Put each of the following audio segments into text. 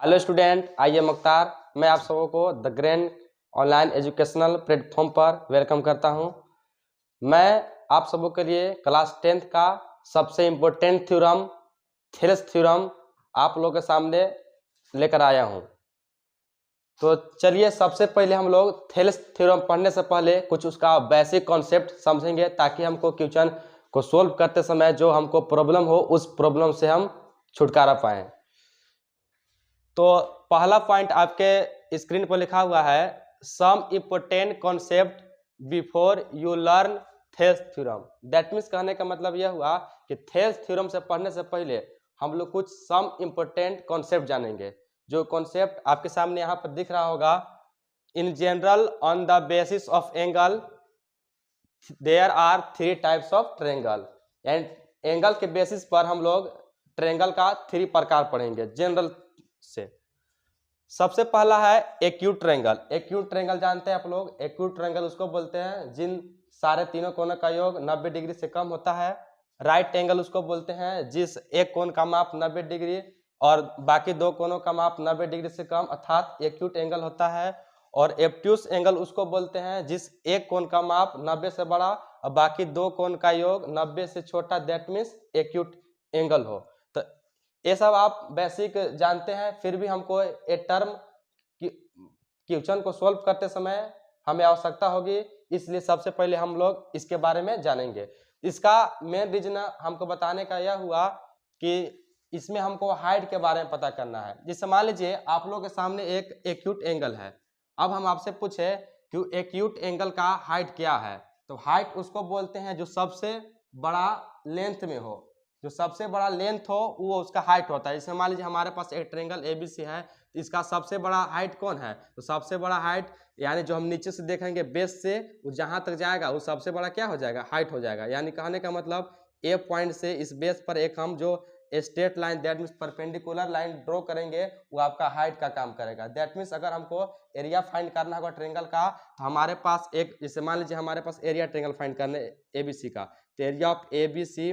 Hello student, I am Mukhtar. मैं आप सबों को the grand online educational platform पर वेलकम करता हूं। मैं आप सबों के लिए क्लास 10th का सबसे इम्पोर्टेंट थ्योरम थेल्स थ्योरम आप लोगों के सामने लेकर आया हूं। तो चलिए सबसे पहले हम लोग थेल्स थ्योरम पढ़ने से पहले कुछ उसका बेसिक कॉन्सेप्ट समझेंगे, ताकि हमको क्वेश्चन को सोल्व करते समय जो हमको प्रॉब्लम हो उस प्रॉब्लम से हम छुटकारा पाएँ। तो पहला पॉइंट आपके स्क्रीन पर लिखा हुआ है, some important concept before you learn Thales theorem. That means कहने का मतलब यह हुआ कि थेल्स थ्योरम से पढ़ने से पहले हम लोग कुछ सम इम्पोर्टेंट कॉन्सेप्ट जानेंगे। जो कॉन्सेप्ट आपके सामने यहाँ पर दिख रहा होगा, in general on the basis of angle there are 3 types of triangle. And angle के बेसिस पर हम लोग ट्रेंगल का 3 प्रकार पढ़ेंगे जनरल से। सबसे पहला है एक्यूट ट्रायंगल। एक्यूट ट्रायंगल जानते हैं आप लोग। एक्यूट ट्रायंगल उसको बोलते हैं जिन सारे तीनों कोनों का योग 90 डिग्री से कम होता है। राइट एंगल उसको बोलते हैं जिस एक कोण का माप 90 डिग्री और बाकी दो कोनों का माप 90 डिग्री से कम, अर्थात एक्यूट एंगल होता है। और एब्ट्यूस एंगल उसको बोलते हैं जिस एक कोण का माप 90 से बड़ा और बाकी दो कोण का योग 90 से छोटा, दैट मीन्स एक्यूट एंगल हो। तो ये सब आप बेसिक जानते हैं, फिर भी हमको ए टर्म क्वेश्चन को सॉल्व करते समय हमें आवश्यकता होगी, इसलिए सबसे पहले हम लोग इसके बारे में जानेंगे। इसका मेन रीजन हमको बताने का यह हुआ कि इसमें हमको हाइट के बारे में पता करना है। जैसे मान लीजिए आप लोग के सामने एक एक्यूट एंगल है। अब हम आपसे पूछे कि एक्यूट एंगल का हाइट क्या है, तो हाइट उसको बोलते हैं जो सबसे बड़ा लेंथ में हो। जो सबसे बड़ा लेंथ हो वो उसका हाइट होता है। जैसे मान लीजिए हमारे पास एक ट्रायंगल एबीसी है, तो इसका सबसे बड़ा हाइट कौन है, तो सबसे बड़ा हाइट यानी जो हम नीचे से देखेंगे बेस से वो जहां तक जाएगा वो सबसे बड़ा क्या हो जाएगा, हाइट हो जाएगा। यानी कहने का मतलब ए पॉइंट से इस बेस पर एक हम जो straight line that means perpendicular line draw करेंगे वो आपका हाइट का काम करेगा। दैट मीन्स अगर हमको एरिया फाइंड करना होगा ट्रायंगल का, तो हमारे पास एक जैसे मान लीजिए हमारे पास एरिया ट्रायंगल फाइंड करने एबीसी का, तो एरिया ऑफ एबीसी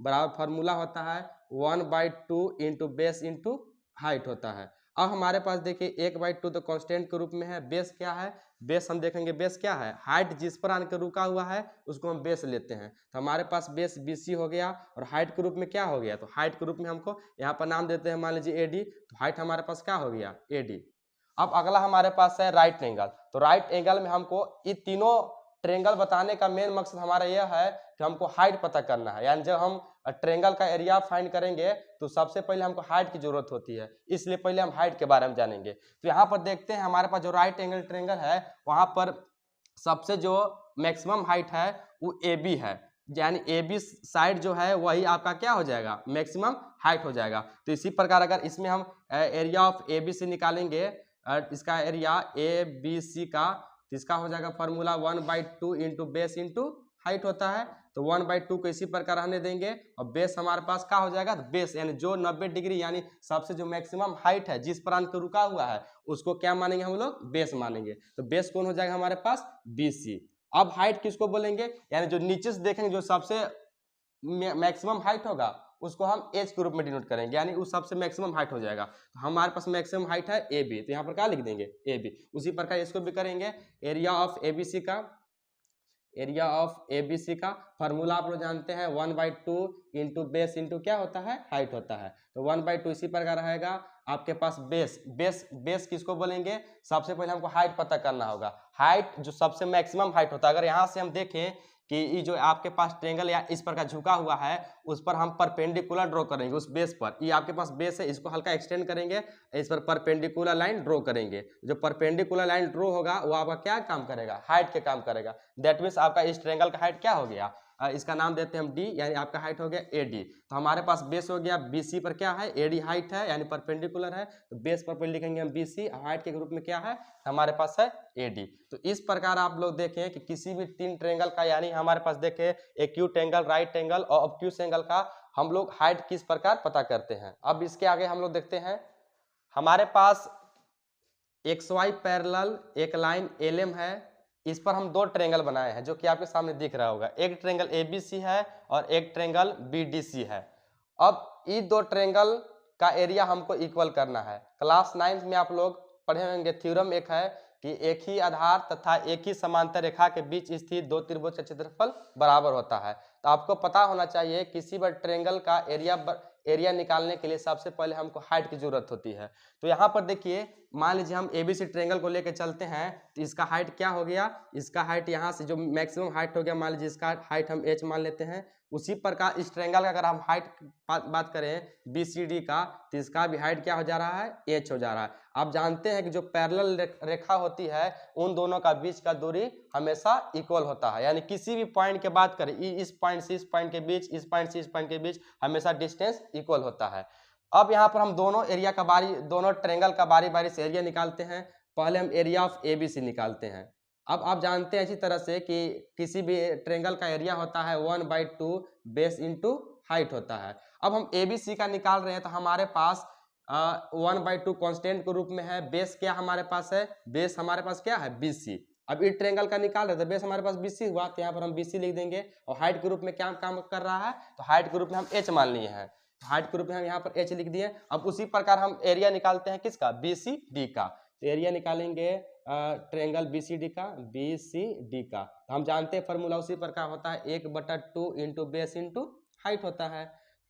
बराबर फार्मूला होता है 1/2 इंटू बेस इंटू हाइट होता है। अब हमारे पास देखिए 1/2 तो कांस्टेंट के रूप में है। बेस क्या है, बेस हम देखेंगे बेस क्या है, हाइट जिस पर आकर रुका हुआ है उसको हम बेस लेते हैं। तो हमारे पास बेस बीसी हो गया और हाइट के रूप में क्या हो गया, तो हाइट के रूप में हमको यहाँ पर नाम देते हैं मान लीजिए एडी, तो हाइट हमारे पास क्या हो गया, एडी। अब अगला हमारे पास है राइट एंगल। तो राइट एंगल में हमको ये तीनों ट्रेंगल बताने का मेन मकसद हमारा यह है कि हमको हाइट पता करना है। यानी जब हम ट्रेंगल का एरिया फाइंड करेंगे तो सबसे पहले हमको हाइट की जरूरत होती है, इसलिए पहले हम हाइट के बारे में जानेंगे। तो यहाँ पर देखते हैं हमारे पास जो राइट एंगल ट्रेंगल है वहां पर सबसे जो मैक्सिमम हाइट है वो ए बी है। यानी ए बी साइड जो है वही आपका क्या हो जाएगा, मैक्सिमम हाइट हो जाएगा। तो इसी प्रकार अगर इसमें हम area of A B C निकालेंगे, इसका एरिया ए बी सी का, तो इसका हो जाएगा formula 1/2 into base into height होता है। तो 1/2 को इसी प्रकार रहने देंगे और बेस हमारे पास क्या हो जाएगा, तो बेस यानी जो 90 डिग्री यानी सबसे जो मैक्सिमम हाइट है जिस प्रांत को रुका हुआ है उसको क्या मानेंगे हम लोग, बेस मानेंगे। तो बेस कौन हो जाएगा हमारे पास, बीसी। अब हाइट किसको बोलेंगे, यानी जो नीचे से देखेंगे जो सबसे मैक्सिमम हाइट होगा उसको हम एच के रूप में डिनोट करेंगे, यानी उस सबसे मैक्सिमम हाइट हो जाएगा। तो हमारे पास मैक्सिमम हाइट है ए बी, तो यहाँ पर क्या लिख देंगे, ए बी। उसी प्रकार इसको भी करेंगे, एरिया ऑफ एबीसी का, एरिया ऑफ एबीसी का फॉर्मूला आप लोग जानते हैं 1/2 इंटू बेस इंटू क्या होता है, हाइट होता है। तो 1/2 इसी प्रकार रहेगा आपके पास बेस। बेस किसको बोलेंगे, सबसे पहले हमको हाइट पता करना होगा। हाइट जो सबसे मैक्सिमम हाइट होता है, अगर यहाँ से हम देखें कि ये जो आपके पास ट्रेंगल या इस प्रकार झुका हुआ है उस पर हम परपेंडिकुलर ड्रॉ करेंगे उस बेस पर। ये आपके पास बेस है, इसको हल्का एक्सटेंड करेंगे, इस पर परपेंडिकुलर लाइन ड्रॉ करेंगे। जो परपेंडिकुलर लाइन ड्रॉ होगा वो आपका क्या काम करेगा, हाइट के काम करेगा। दैट मीन्स आपका इस ट्रेंगल का हाइट क्या हो गया, इसका नाम देते हैं हम डी, यानी आपका हाइट हो गया ए डी। तो हमारे पास बेस हो गया बीसी पर क्या है, ए डी हाइट है यानी परपेंडिकुलर है, तो बेस पर लिखेंगे हम बीसी, हाइट के रूप में क्या है हमारे पास है ए डी। तो इस प्रकार आप लोग देखें कि किसी भी तीन ट्रेंगल का, यानी हमारे पास देखें एक्यूट एंगल, राइट एंगल और ऑब्ट्यूस एंगल का हम लोग हाइट किस प्रकार पता करते हैं। अब इसके आगे हम लोग देखते हैं, हमारे पास एक्स वाई पैरेलल एक लाइन एल एम है, इस पर हम दो ट्रेंगल बनाए हैं जो कि आपके सामने दिख रहा होगा। एक ट्रेंगल एबीसी है और एक ट्रेंगल बीडीसी है। अब ये दो ट्रेंगल का एरिया हमको इक्वल करना है। क्लास 9 में आप लोग पढ़े होंगे, थ्योरम एक है कि एक ही आधार तथा एक ही समांतर रेखा के बीच स्थित दो त्रिभुज का क्षेत्रफल बराबर होता है। तो आपको पता होना चाहिए किसी भी ट्रायंगल का एरिया निकालने के लिए सबसे पहले हमको हाइट की जरूरत होती है। तो यहाँ पर देखिए, मान लीजिए हम एबीसी ट्रायंगल को लेकर चलते हैं, तो इसका हाइट क्या हो गया, इसका हाइट यहाँ से जो मैक्सिमम हाइट हो गया, मान लीजिए इसका हाइट हम h मान लेते हैं। उसी प्रकार इस ट्रायंगल का अगर हम हाइट बात करें BCD का, तो इसका भी हाइट क्या हो जा रहा है, h हो जा रहा है। आप जानते हैं कि जो पैरेलल रेखा होती है उन दोनों का बीच का दूरी हमेशा इक्वल होता है, यानी किसी भी पॉइंट के बात करें, इस पॉइंट से इस पॉइंट के बीच, इस पॉइंट से इस पॉइंट के बीच हमेशा डिस्टेंस इक्वल होता है। अब यहाँ पर हम दोनों ट्रायंगल का बारी बारी से एरिया निकालते हैं। पहले हम एरिया ऑफ ABC निकालते हैं। अब आप जानते हैं इसी तरह से कि किसी भी ट्रायंगल का एरिया होता है 1/2 बेस इंटू हाइट होता है। अब हम ABC का निकाल रहे हैं, तो हमारे पास 1/2 कांस्टेंट के रूप में है। बेस क्या हमारे पास है, बेस हमारे पास क्या है, BC। अब इस ट्रायंगल का निकाल रहे थे, बेस हमारे पास BC हुआ, तो यहाँ पर हम BC लिख देंगे। और हाइट के रूप में क्या काम कर रहा है, तो हाइट के रूप में हम h मान लिए हैं, हाइट के रूप में हम यहाँ पर h लिख दिए। अब उसी प्रकार हम एरिया निकालते हैं किसका, BCD का। तो एरिया निकालेंगे ट्रायंगल BCD का। तो हम जानते हैं फॉर्मूला उसी प्रकार होता है, 1/2 इंटू बेस इंटू हाइट होता है।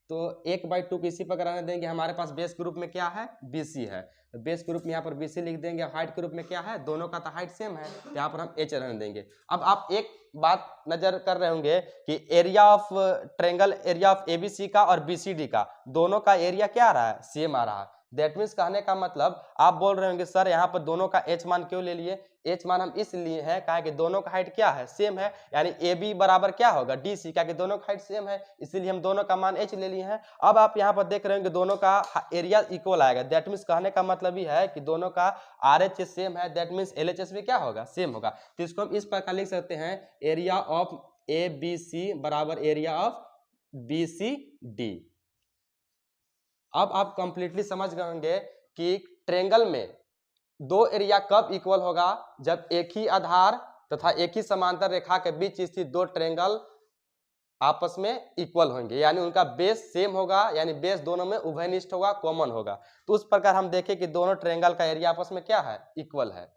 तो 1/2 किसी प्रकार रहने देंगे, हमारे पास बेस के रूप में क्या है, BC है। तो बेस के रूप में यहाँ पर BC लिख देंगे। हाइट के रूप में क्या है, दोनों का तो हाइट सेम है, तो यहाँ पर हम h रहने देंगे। अब आप एक बात नजर कर रहे होंगे कि area of triangle, area of ABC का और BCD का, दोनों का एरिया क्या आ रहा है, सेम आ रहा है। दैट मीन्स कहने का मतलब आप बोल रहे होंगे सर यहाँ पर दोनों का h मान क्यों ले लिए। h मान हम इसलिए है कहा कि दोनों का हाइट क्या है, सेम है, यानी AB बराबर क्या होगा, DC, क्या कि दोनों का हाइट सेम है, इसलिए हम दोनों का मान h ले लिए हैं। अब आप यहाँ पर देख रहे होंगे दोनों का एरिया इक्वल आएगा। दैट मीन्स कहने का मतलब ही है कि दोनों का RHS सेम है, दैट मीन्स LHS भी क्या होगा, सेम होगा। तो इसको हम इस प्रकार लिख सकते हैं, एरिया ऑफ ABC बराबर एरिया ऑफ BCD। अब आप कंप्लीटली समझ गए होंगे कि ट्रायंगल में दो एरिया कब इक्वल होगा, जब एक ही आधार तथा एक ही समांतर रेखा के बीच स्थित दो ट्रायंगल आपस में इक्वल होंगे, यानी उनका बेस सेम होगा, यानी बेस दोनों में उभयनिष्ठ होगा, कॉमन होगा। तो उस प्रकार हम देखें कि दोनों ट्रायंगल का एरिया आपस में क्या है, इक्वल है।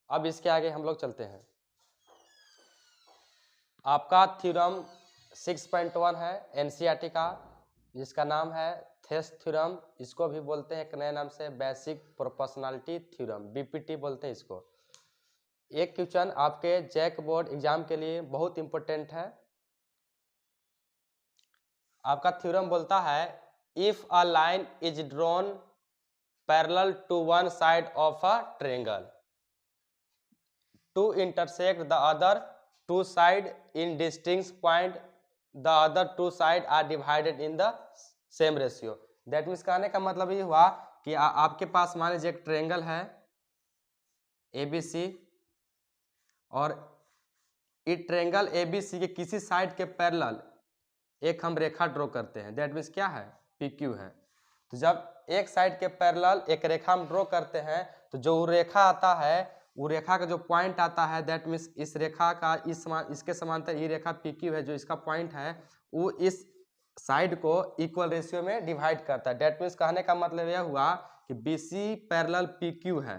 अब इसके आगे हम लोग चलते हैं। आपका थ्योरम 6.1 है NCERT का, जिसका नाम है थेस थ्योरम। इसको भी बोलते हैं एक नए नाम से बेसिक प्रोपोर्शनलिटी थ्योरम, BPT बोलते हैं इसको। एक क्वेश्चन आपके जैक बोर्ड एग्जाम के लिए बहुत इंपॉर्टेंट है। आपका थ्योरम बोलता है, if a line is drawn parallel to one side of a triangle to intersect the other two side in distinct point, the other two side are divided in the same ratio. That means कहने का मतलब ये हुआ कि आपके पास मान लीजिए एक ट्रायंगल है ABC, और इस ट्रायंगल ABC के किसी साइड के पैरेलल एक हम रेखा ड्रॉ करते हैं, दैट मीन्स क्या है, PQ है। तो जब एक साइड के पैरेलल एक रेखा हम ड्रॉ करते हैं, तो जो रेखा आता है, वो रेखा का जो पॉइंट आता है, दैट मीन्स इस रेखा का इसके समांतर ये रेखा PQ है, जो इसका पॉइंट है, वो इस साइड को इक्वल रेशियो में डिवाइड करता है। दैट मीन्स कहने का मतलब यह हुआ कि BC पैरेलल PQ है।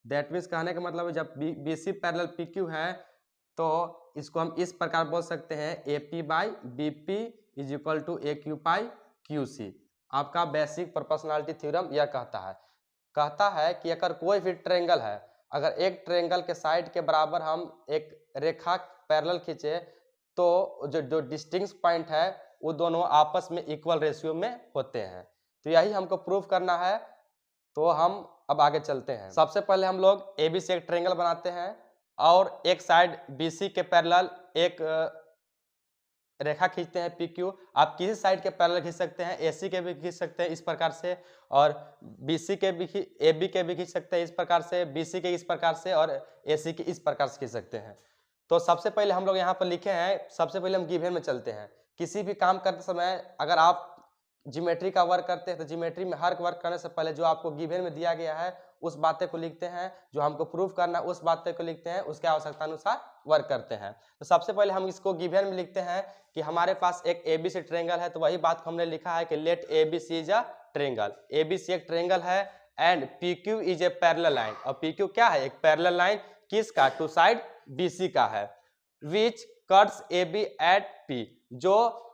दैट मीन्स कहने का मतलब जब BC पैरेलल PQ है, तो इसको हम इस प्रकार बोल सकते हैं, AP/BP is equal to AQ/QC। आपका बेसिक प्रोपोर्शनलिटी थ्योरम यह कहता है कि अगर कोई भी ट्रायंगल है, अगर एक ट्रायंगल के साइड के बराबर हम एक रेखा पैरेलल खींचे, तो जो डिस्टिंक्ट पॉइंट है वो दोनों आपस में इक्वल रेशियो में होते हैं। तो यही हमको प्रूव करना है। तो हम अब आगे चलते हैं। सबसे पहले हम लोग AB से एक ट्रायंगल बनाते हैं, और एक साइड BC के पैरेलल एक रेखा खींचते हैं PQ। आप किसी साइड के पैरेलल खींच सकते हैं, AC के भी खींच सकते हैं इस प्रकार से, और BC के भी AB के भी खींच सकते हैं इस प्रकार से, BC के इस प्रकार से, और AC के इस प्रकार से खींच सकते हैं। तो सबसे पहले हम लोग यहाँ पर लिखे हैं, सबसे पहले हम गिवन में चलते हैं। किसी भी काम करते समय अगर आप ज्योमेट्री का वर्क करते हैं, तो ज्योमेट्री में हर वर्क करने से पहले जो आपको गिवन में दिया गया है उस बातें को लिखते हैं, जो हमको प्रूफ करना है उस बातें को लिखते हैं, उसके आवश्यकता अनुसार वर्क करते हैं। तो सबसे पहले हम इसको गिवन में लिखते हैं कि हमारे पास एक ABC ट्रायंगल है, तो वही बात को हमने लिखा है कि let ABC is a triangle, ABC एक ट्रेंगल है and PQ is a parallel line, और पीक्यू क्या है, एक पैरेलल लाइन, किसका, टू साइड बीसी का है, which cuts AB at P, जो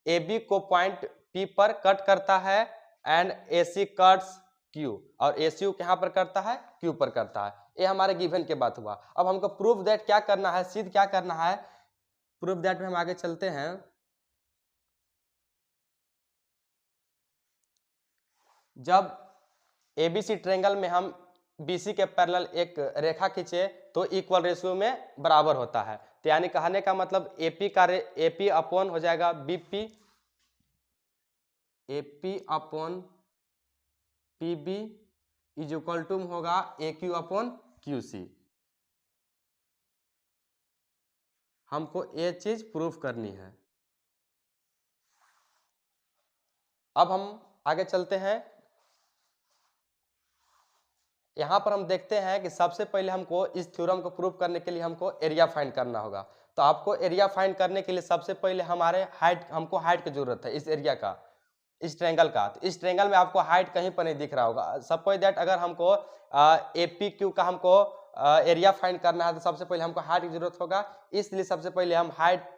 AB को पॉइंट P पर कट करता है, एंड AC कट्स Q, और ACU कहाँ पर करता है, Q पर करता है। ये हमारे गिवन के बात हुआ। अब हमको प्रूफ दैट क्या करना है, सिद्ध क्या करना है, प्रूफ दैट में हम आगे चलते हैं। जब ABC ट्रेंगल में हम BC के पैरेलल एक रेखा खींचे तो इक्वल रेशियो में बराबर होता है, तो यानी कहने का मतलब AP अपॉन हो जाएगा BP, AP upon PB is equal to होगा AQ अपॉन QC। हमको ये चीज प्रूफ करनी है। अब हम आगे चलते हैं। यहां पर हम देखते हैं कि सबसे पहले हमको इस थ्योरम को प्रूव करने के लिए हमको एरिया फाइंड करना होगा। तो आपको एरिया फाइंड करने के लिए सबसे पहले हमको हाइट की जरूरत है, इस एरिया का, इस ट्रेंगल का। तो इस ट्रेंगल में आपको हाइट कहीं पर नहीं दिख रहा होगा। सपोज दैट अगर हमको APQ का हमको एरिया फाइंड करना है तो सबसे पहले हमको हाइट की जरूरत होगा, इसलिए सबसे पहले हम हाइट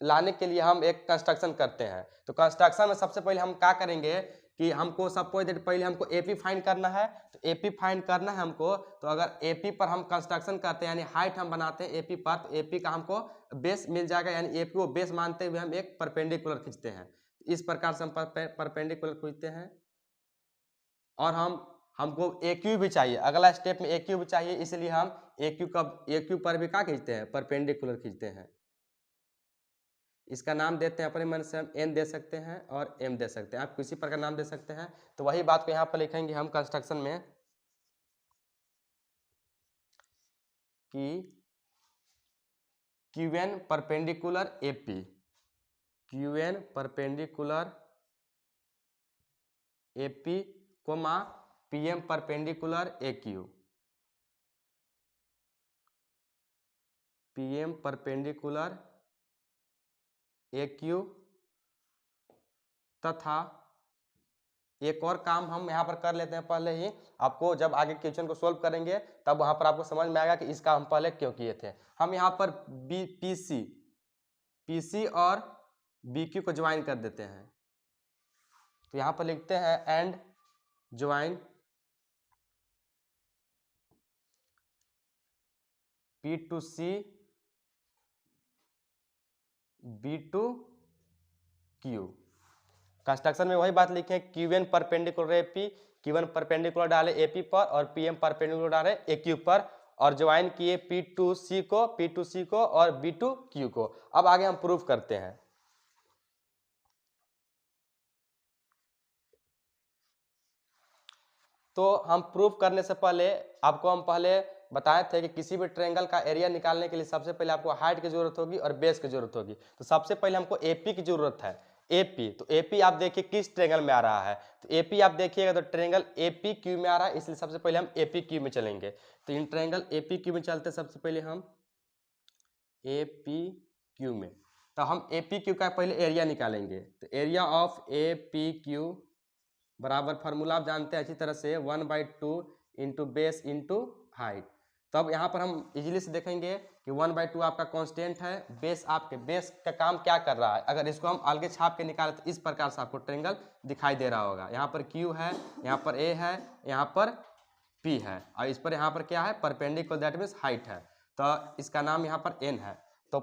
लाने के लिए हम एक कंस्ट्रक्शन करते हैं। तो कंस्ट्रक्शन में सबसे पहले हम क्या करेंगे कि हमको सपोज दैट पहले हमको AP फाइंड करना है, तो AP फाइंड करना है हमको। तो अगर AP पर हम कंस्ट्रक्शन करते हैं यानी हाइट हम बनाते हैं AP पर, तो AP का हमको बेस मिल जाएगा, यानी AP को बेस मानते हुए हम एक परपेंडिकुलर खींचते हैं। इस प्रकार से हम परपेंडिकुलर खींचते हैं, और हमको AQ भी चाहिए, अगला स्टेप में AQ भी चाहिए, इसलिए हम AQ पर भी क्या खींचते हैं, परपेंडिकुलर खींचते हैं। इसका नाम देते हैं अपने मन से, हम N दे सकते हैं और M दे सकते हैं, आप किसी प्रकार नाम दे सकते हैं। तो वही बात को यहाँ पर लिखेंगे हम कंस्ट्रक्शन में कि QN perpendicular AP, QN perpendicular AP, PM perpendicular AQ, PM perpendicular AQ, तथा एक और काम हम यहाँ पर कर लेते हैं पहले ही। आपको जब आगे क्वेश्चन को सोल्व करेंगे तब वहाँ पर आपको समझ में आएगा कि इसका हम पहले क्यों किए थे। हम यहाँ पर PC और BQ को ज्वाइन कर देते हैं। तो यहाँ पर लिखते हैं and join P to C B to Q। Construction में वही बात लिखे, QN perpendicular AP, QN perpendicular डाले AP पर, और PM परपेंडिकुलर डाले AQ पर, और ज्वाइन किए P to C को और B to Q को। अब आगे हम प्रूफ करते हैं। तो हम प्रूफ करने से पहले आपको हम पहले बताए थे कि किसी भी ट्रायंगल का एरिया निकालने के लिए सबसे पहले आपको हाइट की जरूरत होगी और बेस की जरूरत होगी। तो सबसे पहले हमको AP की जरूरत है, AP। तो AP आप देखिए किस ट्रायंगल में आ रहा है, तो AP आप देखिएगा तो ट्रायंगल APQ में आ रहा है, इसलिए सबसे पहले हम APQ में चलेंगे। तो इन ट्रायंगल APQ में चलते सबसे पहले हम APQ में, तो हम APQ का पहले एरिया निकालेंगे। तो एरिया ऑफ APQ बराबर फार्मूला आप जानते हैं अच्छी तरह से 1/2 इंटू बेस इंटू हाइट। तो अब यहाँ पर हम इजीली से देखेंगे कि 1/2 आपका कांस्टेंट है, बेस आपके बेस का काम क्या कर रहा है। अगर इसको हम अलग छाप के निकालें तो इस प्रकार से आपको ट्रायंगल दिखाई दे रहा होगा। यहाँ पर Q है, यहाँ पर A है, यहाँ पर P है, और इस पर यहाँ पर क्या है, परपेंडिकुलर, दैट मीन्स हाइट है। तो इसका नाम यहाँ पर N है। तो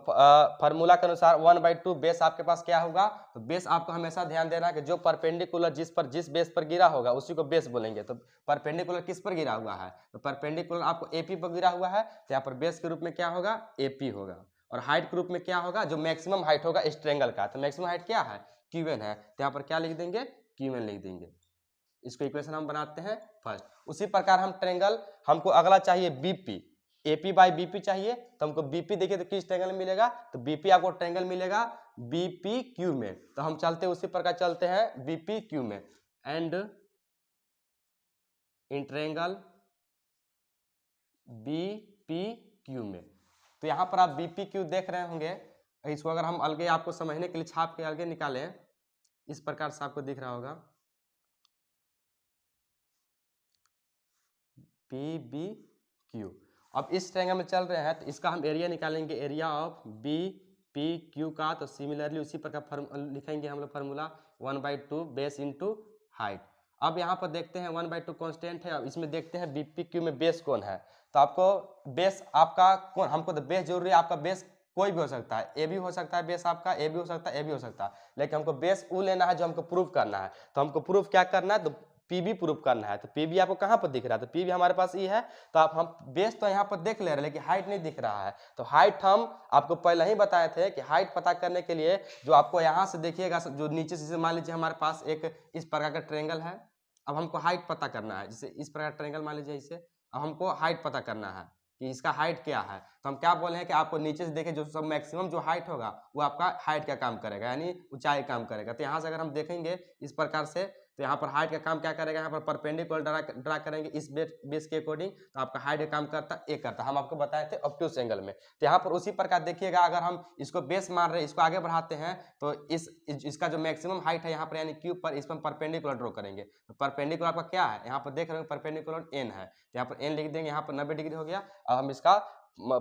फार्मूला के अनुसार 1/2 बेस आपके पास क्या होगा, तो बेस आपको हमेशा ध्यान देना है कि जो परपेंडिकुलर जिस बेस पर गिरा होगा उसी को बेस बोलेंगे। तो परपेंडिकुलर किस पर गिरा हुआ है, तो परपेंडिकुलर आपको AP पर गिरा हुआ है, तो यहाँ पर बेस के रूप में क्या होगा, AP होगा। और हाइट के रूप में क्या होगा, जो मैक्सिमम हाइट होगा इस ट्रायंगल का, तो मैक्सिमम हाइट क्या है, QN है, तो यहाँ पर क्या लिख देंगे, QN लिख देंगे। इसको इक्वेशन हम बनाते हैं फर्स्ट। उसी प्रकार हम ट्रायंगल, हमको अगला चाहिए BP, AP बाई BP चाहिए, तो हमको BP देखिए तो किस ट्रायंगल में मिलेगा, तो BP आपको ट्रायंगल मिलेगा BPQ में। तो हम चलते हैं उसी प्रकार चलते हैं BPQ में, एंड इन ट्रायंगल BPQ में। तो यहाँ पर आप BPQ देख रहे होंगे, इसको अगर हम अलगे आपको समझने के लिए छाप के अलगे निकालें इस प्रकार से आपको दिख रहा होगा पी बी क्यू। अब इस ट्रायंगल में चल रहे हैं तो इसका हम एरिया निकालेंगे, area of B P Q का। तो सिमिलरली उसी प्रकार लिखेंगे हम लोग फार्मूला 1/2 बेस इंटू हाइट। अब यहाँ पर देखते हैं 1/2 कांस्टेंट है। अब इसमें देखते हैं बीपी क्यू में बेस कौन है। तो आपको बेस आपका कौन, हमको तो बेस जरूरी है। आपका बेस कोई भी हो सकता है, ए भी हो सकता है बेस आपका, ए भी हो सकता है, ए भी हो सकता है, लेकिन हमको बेस वो लेना है जो हमको प्रूफ करना है। तो हमको प्रूफ क्या करना है, तो पीबी प्रूफ करना है। तो पीबी आपको कहाँ पर दिख रहा है, तो पीबी हमारे पास ये है। तो आप हम बेस तो यहाँ पर देख ले रहे हैं लेकिन हाइट नहीं दिख रहा है। तो हाइट हम आपको पहले ही बताए थे कि हाइट पता करने के लिए जो आपको यहाँ से देखिएगा, जो नीचे से मान लीजिए हमारे पास एक इस प्रकार का ट्रायंगल है। अब हमको हाइट पता करना है, जैसे इस प्रकार ट्रायंगल मान लीजिए इसे। अब हमको हाइट पता करना है कि इसका हाइट क्या है। तो हम क्या बोले हैं कि आपको नीचे से देखें जो सब मैक्सिमम जो हाइट होगा वो आपका हाइट का काम करेगा, यानी ऊंचाई काम करेगा। तो यहाँ से अगर हम देखेंगे इस प्रकार से, तो यहाँ पर हाइट का काम क्या करेगा, यहाँ पर परपेंडिकुलर ड्रा करेंगे इस बेस के अकॉर्डिंग। तो आपका हाइट का काम करता है ए करता है, हम आपको बताए थे ऑब्ट्यूस एंगल में। तो यहाँ पर उसी प्रकार देखिएगा, अगर हम इसको बेस मान रहे हैं, इसको आगे बढ़ाते हैं, तो इसका जो मैक्सिमम हाइट है यहाँ पर यानी क्यूब पर, इस पर परपेंडिकुलर ड्रॉ करेंगे। तो परपेंडिकुलर आपका क्या है, यहाँ पर देख रहे हैं परपेंडिकुलर एन है। तो यहाँ पर एन लिख देंगे, यहाँ पर 90 डिग्री हो गया। अब हम इसका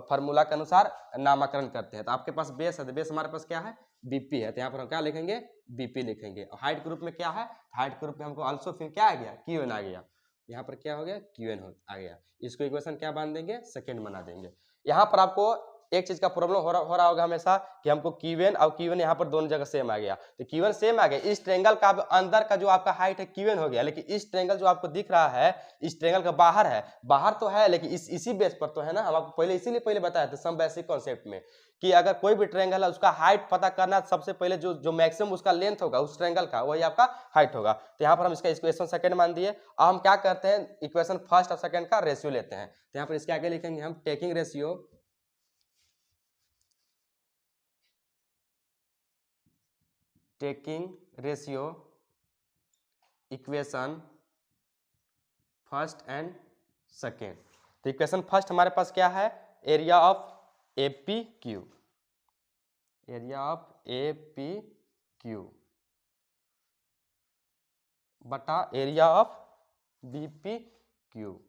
फार्मूला के अनुसार नामकरण करते हैं। तो आपके पास बेस है, तो बेस हमारे पास क्या है, बीपी है। तो यहाँ पर हम क्या लिखेंगे, बीपी लिखेंगे। और हाइट ग्रुप में क्या है, हाइट ग्रुप में हमको आल्सो फिर क्या आ गया, क्यूएन आ गया। यहाँ पर क्या हो गया, क्यूएन आ गया। इसको इक्वेशन क्या बांध देंगे, सेकंड बना देंगे। यहाँ पर आपको एक चीज का प्रॉब्लम हो रहा होगा हमेशा कि हमको क्यूएन और क्यूएन यहाँ पर दोनों जगह सेम आ गया। तो क्यूएन सेम आ गया, इस ट्रायंगल का अंदर का जो आपका हाइट है क्यूएन हो गया, लेकिन इस ट्रायंगल जो आपको दिख रहा है इस ट्रायंगल का बाहर है, बाहर तो है लेकिन इसी बेस पर तो है ना। हम आपको पहले इसीलिए पहले बताया था सम बेसिक कॉन्सेप्ट में कि अगर कोई भी ट्रायंगल है उसका हाइट पता करना, सबसे पहले जो मैक्सिमम उसका लेंथ होगा उस ट्रायंगल का, वही आपका हाइट होगा। तो यहाँ पर हम इसका इक्वेशन सेकंड मान दिए। अब हम क्या करते हैं, इक्वेशन फर्स्ट और सेकंड का रेशियो लेते हैं। तो यहाँ पर इसके आगे लिखेंगे हम taking ratio equation first and second. तो इक्वेशन फर्स्ट हमारे पास क्या है, area of AP Q, area of AP Q बटा एरिया ऑफ बीपी क्यू।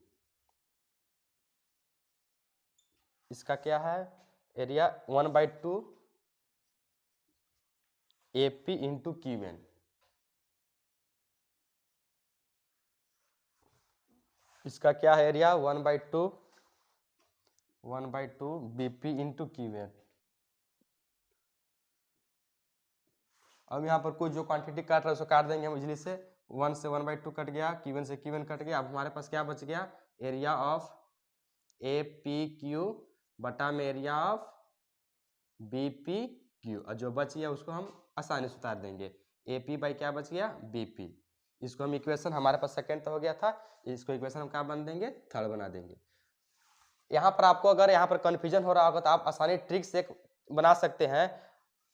इसका क्या है, एरिया 1/2 एपी इंटू क्यूएन। इसका क्या है, एरिया 1/2 बीपी इंटू क्यूएन। अब यहाँ पर कुछ जो क्वांटिटी काट रहा है उसको काट देंगे हम इजली से। 1 से 1/2 कट गया, क्यूएन से क्यूएन कट गया। अब हमारे पास क्या बच गया, area of A P Q बटा में area of B P Q. और जो बच गया उसको हम आसानी से उतार देंगे, ए पी बाई क्या बच गया, बी पी। इसको हम इक्वेशन, हमारे पास सेकंड तो हो गया था, इसको इक्वेशन हम क्या बना देंगे, थर्ड बना देंगे। यहाँ पर आपको अगर यहाँ पर कन्फ्यूजन हो रहा होगा तो आप आसानी ट्रिक से बना सकते हैं।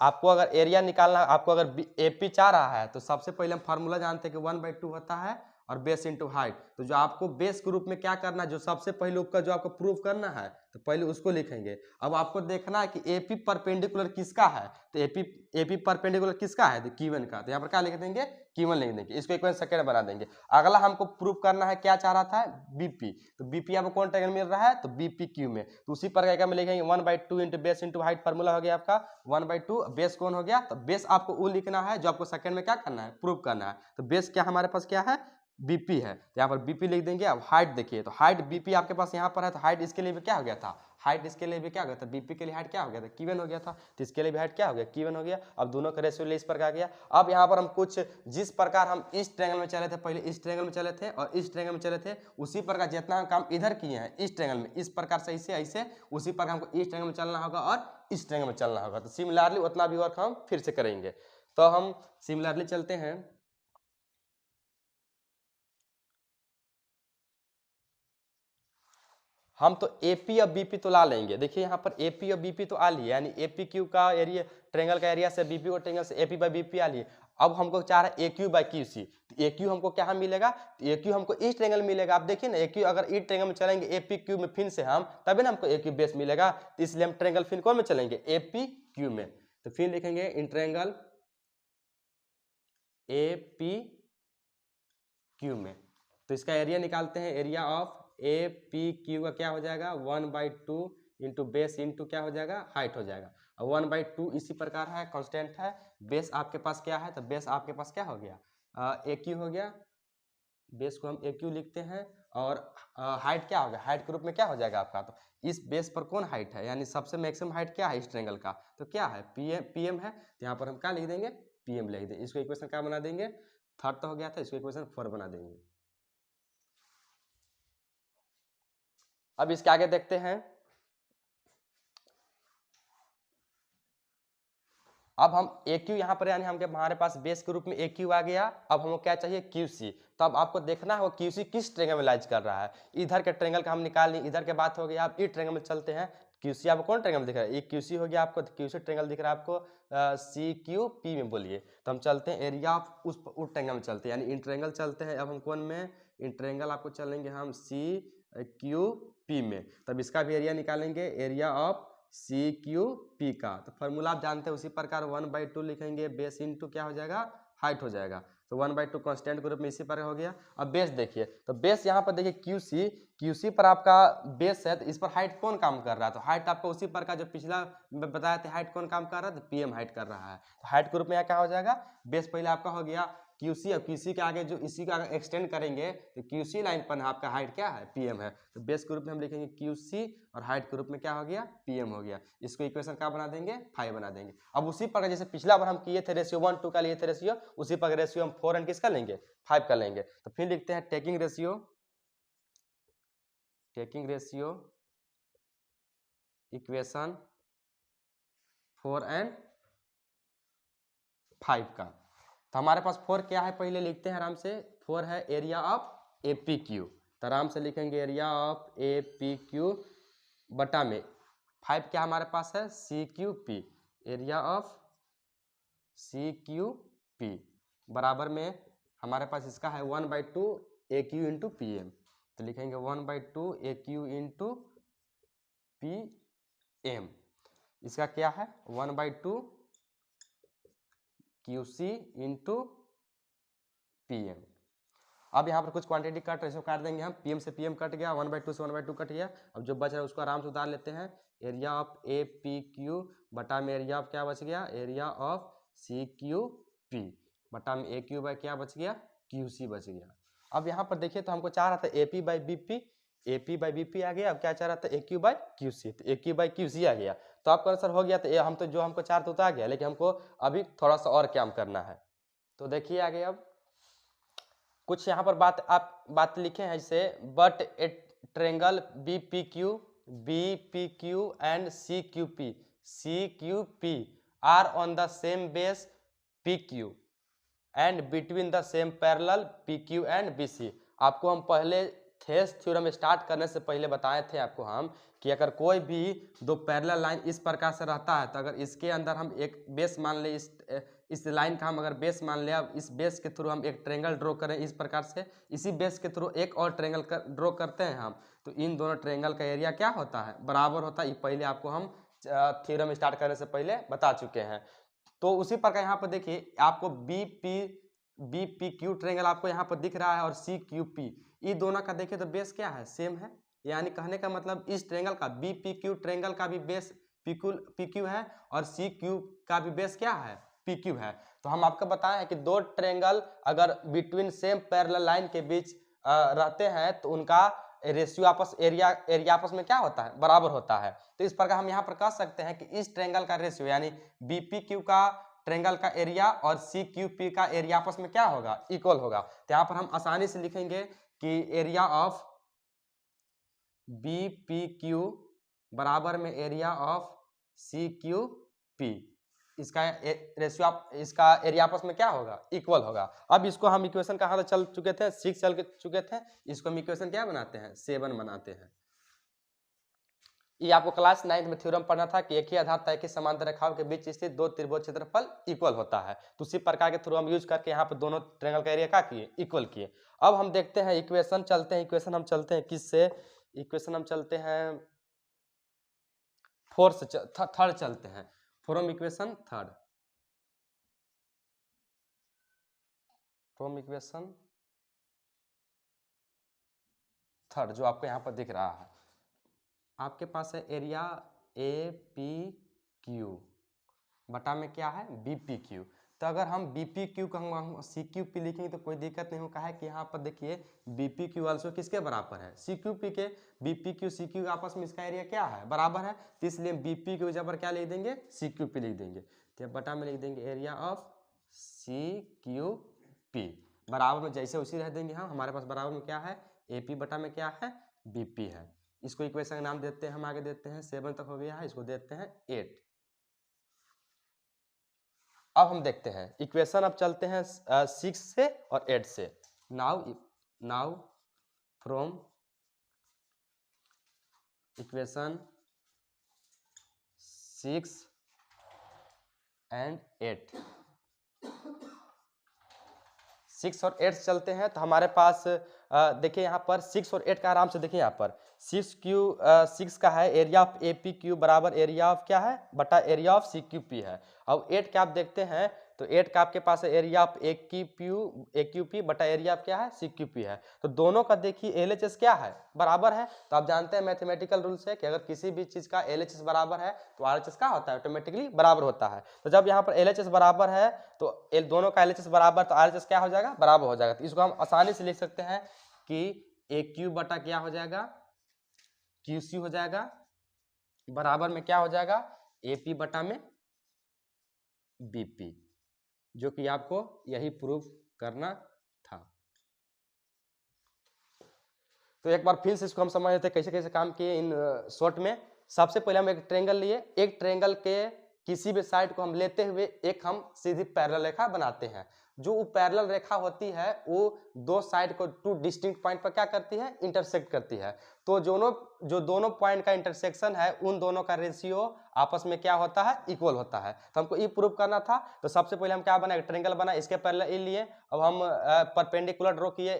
आपको अगर एरिया निकालना, आपको अगर एपी चाह रहा है तो सबसे पहले हम फार्मूला जानते हैं कि 1/2 होता है और बेस इंटू हाइट। तो जो आपको बेस ग्रुप में क्या करना है, जो सबसे पहले उसका जो आपको प्रूफ करना है तो पहले उसको लिखेंगे। अब आपको देखना है कि एपी परपेंडिकुलर किसका है, तो एपी परपेंडिकुलर किसका है, तो क्यूएन का। तो यहाँ पर क्या लिख देंगे, क्यूएन लिख देंगे। इसको इक्वेशन सेकंड बना देंगे। अगला हमको प्रूफ करना है, क्या चाह रहा था, बीपी। तो बीपी आपको कौन ट्रायंगल मिल रहा है, तो बीपी क्यू में। तो उसी पर क्या में लिखेंगे 1/2 into base into height, formula हो गया आपका 1/2। बेस कौन हो गया, तो बेस आपको वो लिखना है जो आपको सेकंड में क्या करना है, प्रूफ करना है। तो बेस क्या हमारे पास क्या है, बीपी है। तो यहाँ पर बीपी लिख देंगे। अब हाइट देखिए, तो हाइट बीपी आपके पास यहाँ पर है, तो हाइट इसके लिए भी क्या हो गया था, हाइट इसके लिए भी क्या हो गया था, बीपी के लिए हाइट क्या हो गया था, क्यूएन हो गया था। तो इसके लिए भी हाइट क्या हो गया, क्यूएन हो गया। अब दोनों का रेशियो इस पर आ गया। अब यहाँ पर हम कुछ जिस प्रकार हम इस ट्रायंगल में चले थे, पहले इस ट्रायंगल में चले थे और इस ट्रायंगल में चले थे, उसी प्रकार जितना काम इधर किए हैं इस ट्रायंगल में, इस प्रकार से ऐसे ऐसे, उसी प्रकार हमको इस ट्रायंगल में चलना होगा और इस ट्रायंगल में चलना होगा। तो सिमिलरली उतना भी वर्क हम फिर से करेंगे। तो हम सिमिलरली चलते हैं। हम तो एपी और बीपी तो ला लेंगे। देखिए यहाँ पर एपी और बीपी तो आ लिए, यानी एपी क्यू का एरिया, ट्रायंगल का एरिया से बीपी और ट्रायंगल से एपी बाई बीपी आ लिए। अब हमको चाह रहा है ए क्यू बाई क्यू सी। तो ए क्यू हमको क्या मिलेगा, तो ए क्यू हमको इस ट्रायंगल मिलेगा। आप देखिए ना, ए क्यू अगर इस ट्रायंगल में चलेंगे एपी क्यू में फिर से हम, तभी ना हमको ए क्यू बेस मिलेगा। तो इसलिए हम ट्रायंगल फिर कौन में चलेंगे, एपी क्यू में। तो फिर लिखेंगे in triangle A P Q में। तो इसका एरिया निकालते हैं, area of A P Q का क्या हो जाएगा 1/2 इंटू बेस इंटू क्या हो जाएगा हाइट हो जाएगा। और 1/2 इसी प्रकार है, कांस्टेंट है। बेस आपके पास क्या है, तो बेस आपके पास क्या हो गया ए क्यू हो गया, बेस को हम ए क्यू लिखते हैं। और हाइट क्या हो गया, हाइट के रूप में क्या हो जाएगा आपका, तो इस बेस पर कौन हाइट है, यानी सबसे मैक्सिमम हाइट क्या है इस ट्रायंगल का, तो क्या है पीएम है। तो यहाँ पर हम क्या लिख देंगे पीएम लिख देंगे। इसको इक्वेशन क्या बना देंगे, थर्ड तो हो गया था, इसको इक्वेशन 4 बना देंगे। अब इसके आगे देखते हैं। अब हम ए क्यू यहाँ पर यानी हमारे पास बेस के रूप में ए क्यू आ गया। अब हमको क्या चाहिए क्यू सी। तो अब आपको देखना है क्यू सी किस ट्रेंगल में लाइज कर रहा है। इधर के ट्रेंगल का हम निकाल ली, इधर के बात हो गया। अब इस ट्रेंगल में चलते हैं। क्यू सी आपको कौन ट्रेंगल दिख रहा है, ये क्यू सी हो गया आपको, क्यू सी ट्रेंगल दिख रहा है आपको सी क्यू पी में बोलिए। तो हम चलते हैं एरिया ऑफ उस ट्रेंगल में चलते हैं, यानी इन ट्रेंगल चलते हैं। अब हम कौन में, इन ट्रेंगल आपको चलेंगे हम सी क्यू पी में। तब इसका भी एरिया निकालेंगे, area of C Q P का। तो फॉर्मूला आप जानते हैं, उसी प्रकार 1/2 लिखेंगे, बेस इंटू क्या हो जाएगा हाइट हो जाएगा। तो 1/2 कांस्टेंट के रूप में इसी प्रकार हो गया। अब बेस देखिए, तो बेस यहाँ पर देखिए क्यू सी पर आपका बेस है, तो इस पर हाइट कौन काम कर रहा है, तो हाइट आपको उसी प्रकार जो पिछला बताया था हाइट कौन काम कर रहा है, तो पीएम हाइट कर रहा है। तो हाइट के रूप में क्या हो जाएगा, बेस पहले आपका हो गया क्यूसी। अब क्यूसी के आगे जो इसी का एक्सटेंड करेंगे तो क्यूसी लाइन पर आपका हाइट क्या है पीएम है। तो बेस के रूप में हम लिखेंगे क्यूसी और हाइट के रूप में क्या हो गया पीएम हो गया। इसको इक्वेशन क्या बना देंगे 5 बना देंगे। अब उसी प्रकार जैसे पिछला बार हम किए थे रेशियो 1:2 का लिए थे रेशियो, उसी प्रकार रेशियो हम 4 एंड किसका लेंगे 5 का लेंगे। तो फिर लिखते हैं टेकिंग रेशियो इक्वेशन 4 एंड 5 का। तो हमारे पास 4 क्या है पहले लिखते हैं आराम से। 4 है area of A P Q, तो आराम से लिखेंगे area of A P Q बटा में 5 क्या हमारे पास है C Q P, area of C Q P बराबर में हमारे पास इसका है 1/2 A Q into P M. तो लिखेंगे 1/2 A Q into P M. इसका क्या है 1/2 Q C into P M. अब यहाँ पर कुछ क्वांटिटी कट रेशो काट देंगे हम, पीएम से पीएम कट गया, 1/2 से 1/2 कट गया। अब जो बच रहा है उसको आराम से उतार लेते हैं। Area of A P Q बटा में एरिया ऑफ क्या बच गया, area of C Q P बटा में ए क्यू बाई क्या बच गया क्यू सी बच गया। अब यहाँ पर देखिए तो हमको चाह रहा था A P by B P, A P by B P आ गया। अब क्या चाह रहा था A Q by Q C, तो A Q by Q C आ गया। तो आपका आंसर हो गया। तो हम तो जो हमको चाह तो आ गया, लेकिन हमको अभी थोड़ा सा और काम करना है। तो देखिए आगे अब कुछ यहाँ पर बात लिखे हैं जैसे but a triangle B P Q and C Q P are on the same base P Q and between the same parallel P Q and B C. आपको हम पहले थेस थ्योरम स्टार्ट करने से पहले बताए थे आपको हम कि अगर कोई भी दो पैरेलल लाइन इस प्रकार से रहता है, तो अगर इसके अंदर हम एक बेस मान ले, इस लाइन का हम अगर बेस मान ले, अब इस बेस के थ्रू हम एक ट्रेंगल ड्रॉ करें इस प्रकार से, इसी बेस के थ्रू एक और ट्रेंगल ड्रॉ करते हैं हम, तो इन दोनों ट्रेंगल का एरिया क्या होता है बराबर होता है। ये पहले आपको हम थ्योरम स्टार्ट करने से पहले बता चुके हैं। तो उसी प्रकार यहाँ पर देखिए आपको बी पी क्यू ट्रेंगल आपको यहाँ पर दिख रहा है और सी क्यू पी, ये दोनों का देखिए तो बेस क्या है सेम है। यानी कहने का मतलब इस ट्रेंगल का बी पी क्यू ट्रेंगल का भी बेस पी क्यू है और सी क्यू का भी बेस क्या है पी क्यू है। तो हम आपको बताए हैं कि दो ट्रेंगल अगर बिटवीन सेम पैरेलल लाइन के बीच रहते हैं तो उनका रेशियो आपस एरिया आपस में क्या होता है बराबर होता है। तो इस प्रकार हम यहाँ पर कह सकते हैं कि इस ट्रेंगल का रेशियो यानी बी पी क्यू का ट्रेंगल का एरिया और सी क्यू पी का एरिया आपस में क्या होगा इक्वल होगा। तो यहाँ पर हम आसानी से लिखेंगे कि area of B P Q बराबर में area of C Q P, इसका रेशियो इसका एरिया आपस में क्या होगा इक्वल होगा। अब इसको हम इक्वेशन कहाँ तक चल चुके थे 6 चल चुके थे, इसको हम इक्वेशन क्या बनाते हैं 7 बनाते हैं। ये आपको क्लास 9 में थ्योरम पढ़ना था कि एक ही आधार तय की समांतर रेखाओं के बीच स्थित दो त्रिभुज क्षेत्रफल इक्वल होता है। तो उसी प्रकार के थ्रू हम यूज करके यहाँ पर दोनों ट्रेंगल का एरिया क्या किए इक्वल किए। अब हम देखते हैं इक्वेशन चलते हैं, इक्वेशन हम चलते हैं किससे, इक्वेशन हम चलते हैं 4 से थर्ड चलते हैं, from equation third. From equation third जो आपको यहाँ पर दिख रहा है, आपके पास है एरिया ए पी क्यू बटा में क्या है बी पी क्यू। तो अगर हम बी पी क्यू का हम सी क्यू पी लिखेंगे तो कोई दिक्कत नहीं होगा, है कि यहाँ पर देखिए बी पी क्यू ऑल्सो किसके बराबर है सी क्यू पी के। B P Q C Q आपस में इसका एरिया क्या है बराबर है, तो इसलिए बी पी क्यू जबर क्या लिख देंगे सी क्यू पी लिख देंगे। तो बटा में लिख देंगे area of C Q P बराबर में जैसे उसी रह देंगे हम। हमारे पास बराबर में क्या है ए पी बटा में क्या है बी पी है। इसको इक्वेशन का नाम देते हैं हम, आगे देते हैं 7 तक हो गया है, इसको देते हैं 8। अब हम देखते हैं इक्वेशन, अब चलते हैं 6 से और 8 से। नाउ फ्रॉम इक्वेशन 6 एंड 8, 6 और 8 चलते हैं। तो हमारे पास देखिए यहाँ पर 6 और 8 का आराम से देखिए, यहाँ पर 6 का है area of A P Q बराबर एरिया ऑफ क्या है बटा area of C Q P है। अब 8 का आप देखते हैं तो 8 का आपके पास है area of A Q P बटा एरिया ऑफ क्या है सी क्यू पी है। तो दोनों का देखिए एल एच एस क्या है बराबर है। तो आप जानते हैं मैथमेटिकल रूल से कि अगर किसी भी चीज का एल एच एस बराबर है तो आर एच एस क्या होता है ऑटोमेटिकली बराबर होता है। तो जब यहाँ पर एल एच एस बराबर है तो दोनों का एल एच एस बराबर, तो आर एच एस क्या हो जाएगा बराबर हो जाएगा। तो इसको हम आसानी से लिख सकते हैं कि ए क्यू बटा क्या हो जाएगा क्यू सी हो जाएगा बराबर में क्या हो जाएगा ए पी बटा में बी पी, जो कि आपको यही प्रूफ करना था। तो एक बार फिर से इसको हम समझ लेते हैं कैसे कैसे काम किए इन शॉर्ट में। सबसे पहले हम एक ट्रायंगल लिए, एक ट्रायंगल के किसी भी साइड को हम लेते हुए एक हम सीधी पैरेलल रेखा बनाते हैं। जो पैरेलल रेखा होती है वो दो साइड को टू डिस्टिंक्ट पॉइंट पर क्या करती है इंटरसेक्ट करती है। तो जो दोनों पॉइंट का इंटरसेक्शन है उन दोनों का रेशियो आपस में क्या होता है इक्वल होता है। तो हमको ये प्रूव करना था। तो सबसे पहले हम क्या बना ट्रायंगल बना, इसके पैरेलल लिए। अब हम परपेंडिकुलर ड्रॉ किए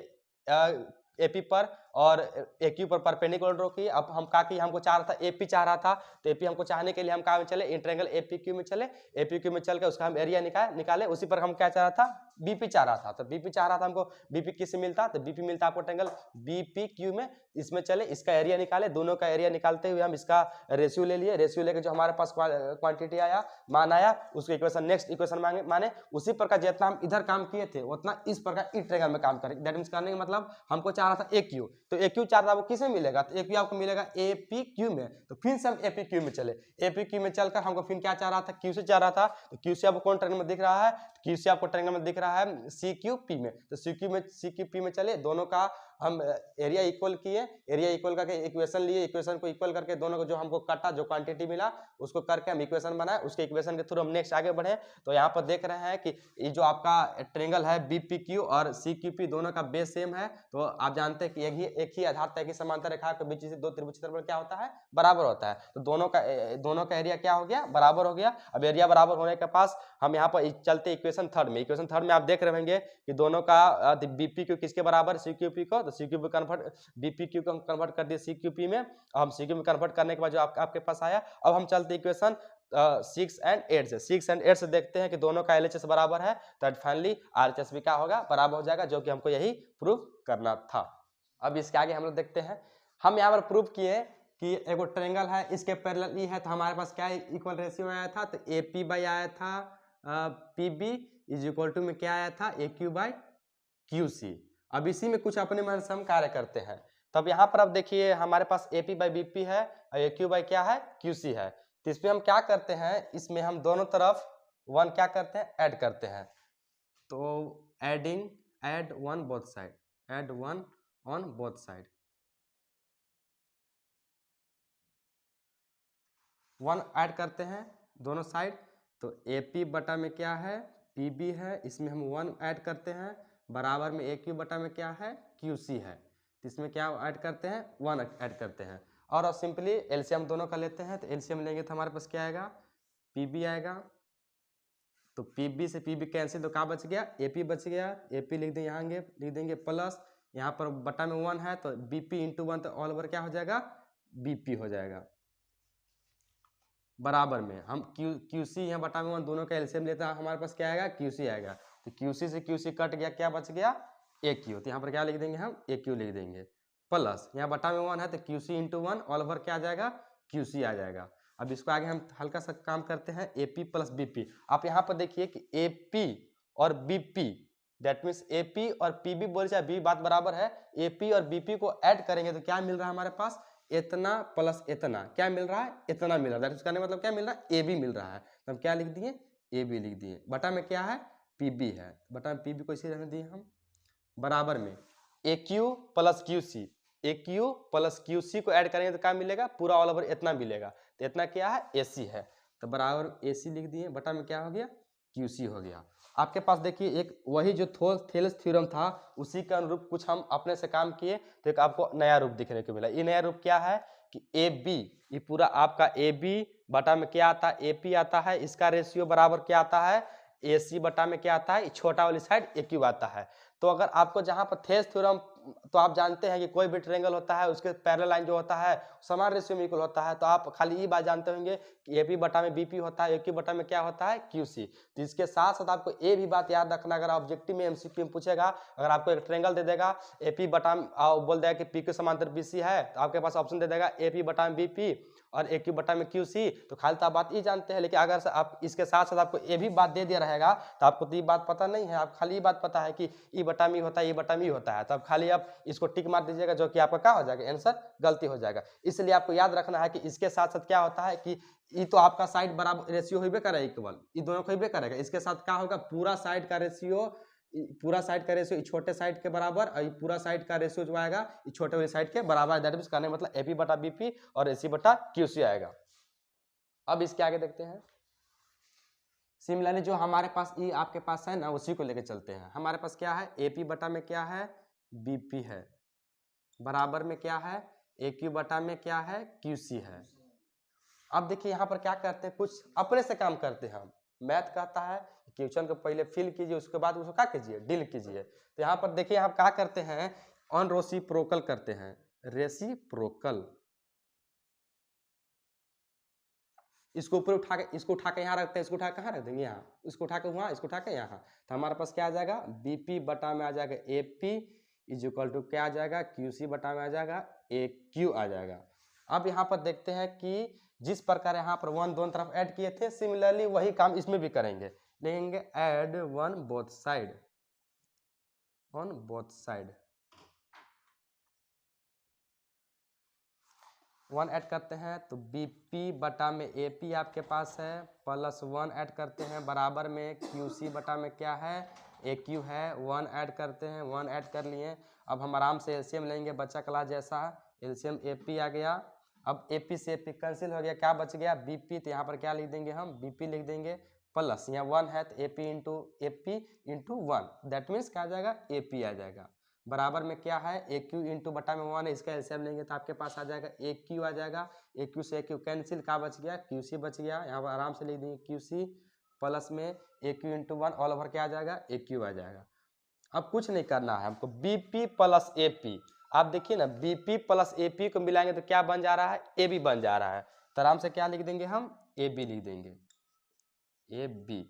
एपी पर और एक्यू पर परपेंडिकुलर ड्रॉ किए। अब हम का कि हमको चाह रहा था एपी चाह रहा था, तो एपी हमको चाहने के लिए हम कहाँ में चले इन ट्रायंगल एपी क्यू में चले। एपी क्यू में चल के उसका हम एरिया निकाले। उसी पर हम क्या चाह रहा था बीपी चाह रहा था। तो बीपी चाह रहा था हमको, बीपी किससे मिलता, तो बीपी मिलता आपको ट्रायंगल बीपी क्यू में। इसमें चले इसका एरिया निकाले, दोनों का एरिया निकालते हुए हम इसका रेशियो ले लिए। रेशियो लेके जो हमारे पास क्वांटिटी आया मान आया उसको इक्वेशन नेक्स्ट इक्वेशन माने उसी प्रकार जितना हम इधर काम किए थे उतना इस प्रकार इस ट्रायंगल में काम करें। दैट मींस करने का मतलब हमको चाह रहा था ए क्यू, तो ए क्यू चाह रहा था वो किसमें मिलेगा, तो ए क्यू आपको मिलेगा ए पी क्यू में। तो फिर से हम ए पी क्यू में चले, ए पी क्यू में चलकर हमको फिर क्या चाह रहा था क्यू से चाह रहा था। तो क्यू से आपको कौन ट्रायंगल में दिख रहा है, क्यू से आपको ट्रायंगल में दिख रहा है सी क्यू पी में। तो सी क्यू पी में चले, दोनों का हम एरिया इक्वल किए, एरिया इक्वल करके इक्वेशन लिए, इक्वेशन को इक्वल करके दोनों को जो हमको काटा जो क्वांटिटी मिला उसको करके हम इक्वेशन बनाए। उसके इक्वेशन के थ्रू हम नेक्स्ट आगे बढ़े। तो यहाँ पर देख रहे हैं कि ये जो आपका ट्रायंगल है बीपीक्यू और सीक्यूपी दोनों का बेस सेम है। तो आप जानते हैं कि एक ही आधार तय की समांतर रेखा के बीच से दो त्रिभुज क्षेत्रफल क्या होता है बराबर होता है। तो दोनों का एरिया क्या हो गया बराबर हो गया। अब एरिया बराबर होने के पास हम यहाँ पर चलते इक्वेशन थर्ड में। इक्वेशन थर्ड में आप देख रहे होंगे कि दोनों का बीपीक्यू किसके बराबर सीक्यूपी को, तो सीक्यूपी कन्वर्ट बीपीक्यू को कन्वर्ट कर दिए सीक्यूपी में। हम सीक्यू में कन्वर्ट करने के बाद जो आपके पास आया। अब हम चलते इक्वेशन 6 एंड 8 से। 6 एंड 8 से देखते हैं कि दोनों का एलएचएस बराबर है, तो फाइनली आरएचएस भी क्या होगा बराबर हो जाएगा, जो कि हमको यही प्रूफ करना था। अब इसके आगे हम लोग देखते हैं। हम यहाँ पर प्रूफ किए कि एक ट्रायंगल है इसके पैरेलल ई है, तो हमारे पास क्या इक्वल रेशियो आया था, तो ए पी बाई आया था P B is equal to में क्या आया था A Q by Q C. अब इसी में कुछ अपने मन से हम कार्य करते हैं। तब यहाँ पर अब देखिए हमारे पास A P by B P है और ए क्यू बाई क्या है क्यू सी है। तो इसमें हम क्या करते हैं, इसमें हम दोनों तरफ वन क्या करते हैं ऐड करते हैं। तो add one both side, add one on both side, one add करते हैं दोनों साइड। तो ए पी बटा में क्या है पी बी है, इसमें हम वन ऐड करते हैं बराबर में ए क्यू बटा में क्या है क्यू सी है। तो इसमें क्या ऐड करते हैं वन ऐड करते हैं। और सिंपली एलसीएम दोनों का लेते हैं। तो एलसीएम लेंगे तो हमारे पास क्या आएगा पी बी आएगा। तो पी बी से पी बी कैंसिल, तो क्या बच गया ए पी बच गया। ए पी लिख देंगे यहाँ लिख देंगे प्लस यहाँ पर बटा में वन है तो बी पी इंटू वन, तो ऑल ओवर क्या हो जाएगा बी पी हो जाएगा बराबर में हम क्यू सी यहाँ बटा में वन दोनों का एलसीएम लेता है, हमारे पास क्या आएगा क्यू सी आएगा। तो QC से QC कट गया, क्या बच गया AQ। तो यहाँ पर क्या लिख देंगे हम AQ लिख देंगे, प्लस यहाँ बटा में 1 है तो QC इंटू 1 ऑल ओवर क्या आ जाएगा QC आ जाएगा। अब इसको आगे हम हल्का सा काम करते हैं AP प्लस BP। आप यहाँ पर देखिए कि AP और BP दैट मीन्स AP और PB बोले चाहे B बात बराबर है। AP और BP को ऐड करेंगे तो क्या मिल रहा है हमारे पास इतना प्लस इतना, क्या मिल रहा है इतना मिल रहा है। दैट मीन्स कहने मतलब क्या मिल रहा है AB मिल रहा है। तो हम क्या लिख दिए AB लिख दिए, बटा में क्या है PB है, बटा में PB को इसी रहने दिए हम, बराबर में AQ plus QC, AQ plus QC को ऐड करेंगे तो क्या मिलेगा पूरा ऑल ओवर इतना मिलेगा। तो इतना क्या है AC है, तो बराबर AC लिख दिए, बटा में क्या हो गया QC हो गया। आपके पास देखिए एक वही जो थेलेस थ्योरम था उसी के अनुरूप कुछ हम अपने से काम किए तो एक आपको नया रूप दिखने को मिला। ये नया रूप क्या है कि AB, ये पूरा आपका AB बटा में क्या आता है AP आता है, इसका रेशियो बराबर क्या आता है AC बटा में क्या आता है छोटा वाली साइड AQ आता है। तो अगर आपको जहां पर थेलेस थ्योरम, तो आप जानते हैं कि कोई भी ट्रायंगल होता है उसके पैरेलल लाइन जो होता है समान रेशियो में इक्वल होता है। तो आप खाली ये बात जानते होंगे कि AP बटा में BP होता है, AQ बटा में क्या होता है QC। तो इसके साथ साथ आपको ये भी बात याद रखना, अगर ऑब्जेक्टिव में MCQ में पूछेगा, अगर आपको एक ट्रायंगल दे देगा AP बटा बोल देगा कि P के समांतर BC है, तो आपके पास ऑप्शन दे देगा AP बटा में BP और AQ बटा में QC। तो खाली तो आप बात ये जानते हैं, लेकिन अगर आप इसके साथ साथ आपको ये भी बात दे दिया रहेगा तो आपको तो ये बात पता नहीं है, आप खाली ये बात पता है कि ई बटा में होता है, ये बटा में होता है, तो आप खाली आप इसको टिक मार दीजिएगा, जो कि आपका क्या हो जाएगा आंसर गलती हो जाएगा। इसलिए आपको याद रखना है कि इसके साथ साथ क्या होता है कि ये तो आपका साइड बराबर रेशियो होबे करेगा इक्वल, ये दोनों को होबे करेगा। इसके साथ क्या होगा पूरा साइड का रेशियो, पूरा साइड का रेशियो छोटे साइड के बराबर और पूरा साइड का रेशियो जो आएगा छोटे वाली साइड के बराबर। दैट मींस कहने मतलब AP बटा BP और AC बटा QC आएगा। अब इसके आगे देखते हैं, सिमिलरली जो हमारे पास ये आपके पास है ना उसी को लेके चलते हैं। हमारे पास क्या है AP बटा में क्या है BP है, बराबर में क्या है AQ बटा में क्या है QC है। अब देखिए यहाँ पर क्या करते हैं, कुछ अपने से काम करते हैं हम। मैथ कहता है क्वेश्चन को पहले फिल कीजिए, उसके बाद उसको क्या कीजिए डील कीजिए। तो यहाँ पर देखिए आप क्या करते हैं ऑन रेसिप्रोकल करते हैं, रेसिप्रोकल। इसको ऊपर उठा के, इसको उठा के यहाँ रखते हैं, इसको उठा के कहाँ रख देंगे यहाँ, इसको उठा के वहाँ, इसको उठा के यहाँ। तो हमारे पास क्या आ जाएगा BP बटा में आ जाएगा AP इज इक्वल टू क्या आ जाएगा QC बटा में आ जाएगा AQ आ जाएगा। अब यहाँ पर देखते हैं कि जिस प्रकार यहाँ पर 1 दोनों तरफ ऐड किए थे, सिमिलरली वही काम इसमें भी करेंगे, लेंगे add 1 both side, on both side 1 add करते हैं तो BP बटा में AP आपके पास है प्लस 1 ऐड करते हैं, बराबर में QC बटा में क्या है AQ है, 1 ऐड करते हैं, 1 ऐड कर लिए। अब हम आराम से एलसीएम लेंगे, बच्चा क्लास जैसा एलसीएम AP आ गया। अब AP से AP कैंसिल हो गया, क्या बच गया BP। तो यहाँ पर क्या लिख देंगे हम BP लिख देंगे, प्लस यहाँ 1 है तो AP इंटू 1 दैट मीन्स क्या आ जाएगा AP आ जाएगा, बराबर में क्या है AQ इंटू बटा में 1 है, इसका एलसीएम लेंगे तो आपके पास आ जाएगा AQ आ जाएगा। AQ से AQ कैंसिल, क्या बच गया QC बच गया। यहाँ पर आराम से लिख देंगे QC प्लस में AQ इंटू 1 ऑल ओवर क्या आ जाएगा AQ आ जाएगा। अब कुछ नहीं करना है हमको, BP प्लस AP। आप देखिए ना BP प्लस AP को मिलाएंगे तो क्या बन जा रहा है AB बन जा रहा है। तो आराम से क्या लिख देंगे हम AB लिख देंगे, AB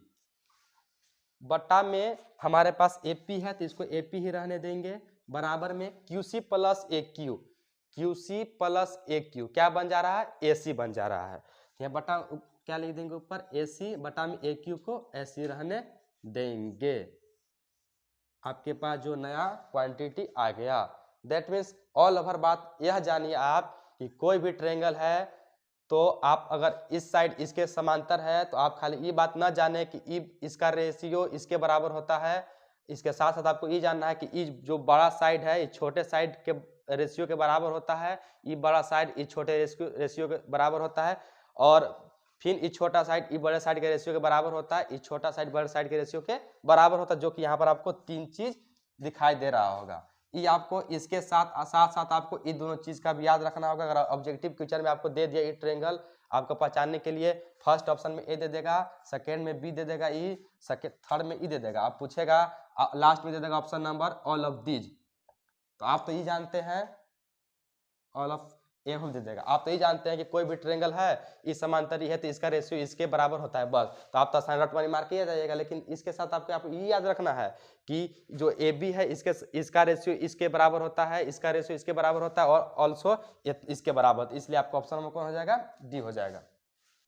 बटा में हमारे पास AP है तो इसको AP ही रहने देंगे, बराबर में QC plus AQ, QC plus AQ क्या बन जा रहा है AC बन जा रहा है। यहाँ बटा क्या लिख देंगे ऊपर AC बटा में AQ को ऐसे रहने देंगे। आपके पास जो नया क्वांटिटी आ गया, दैट मीन्स ऑल ओवर बात यह जानिए आप कि कोई भी ट्रायंगल है तो आप अगर इस साइड इसके समांतर है तो आप खाली ये बात ना जाने कि इसका रेशियो इसके बराबर होता है, इसके साथ साथ आपको ये जानना है कि ये जो बड़ा साइड है ये छोटे साइड के रेशियो के बराबर होता है, ये बड़ा साइड ये छोटे रेशियो के बराबर होता है, और फिर ये छोटा साइड ये बड़े साइड के रेशियो के बराबर होता है, ये छोटा साइड बड़े साइड के रेशियो के बराबर होता है, जो कि यहाँ पर आपको 3 चीज दिखाई दे रहा होगा। ये आपको इसके साथ साथ आपको ये दोनों चीज का भी याद रखना होगा। अगर ऑब्जेक्टिव क्वेश्चन में आपको दे दिया ये ट्रायंगल, आपको पहचानने के लिए फर्स्ट ऑप्शन में ए दे देगा, सेकंड में बी दे देगा ई, थर्ड में ई दे देगा। आप पूछेगा लास्ट में दे देगा option number all of these. तो आप तो ये जानते हैं ऑल ऑफ ए हम दे देगा। आप तो ये जानते हैं कि कोई भी ट्रेंगल है इस समांतरी है तो इसका रेशियो इसके बराबर होता है बस, तो आप तो आसान रट वाली मार के जाइएगा। लेकिन इसके साथ आपको ये याद रखना है कि जो ए बी है इसका रेशियो इसके बराबर होता है, इसका रेशियो इसके बराबर होता है और ऑल्सो इसके बराबर, इसलिए आपका ऑप्शन नंबर कौन हो जाएगा, डी हो जाएगा।